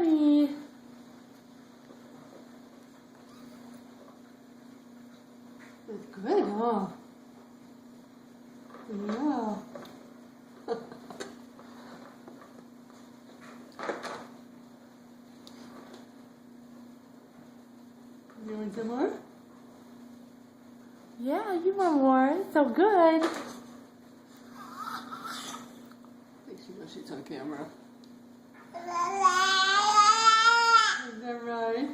Daddy. That's good, huh? Yeah. You want some more? Yeah, you want more. It's so good. I think she knows she's on camera. Is that right?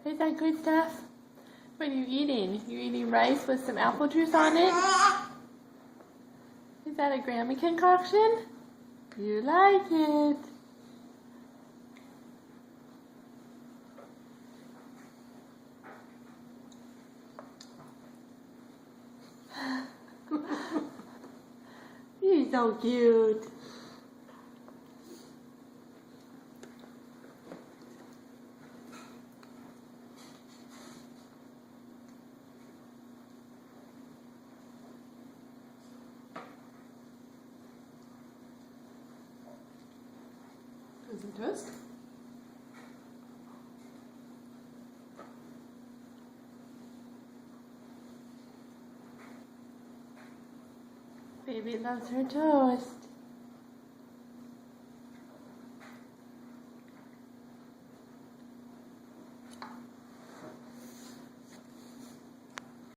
Is that good stuff? What are you eating? You eating rice with some apple juice on it? Is that a Grammy concoction? You like it. You're so cute. Want some toast? Baby loves her toast.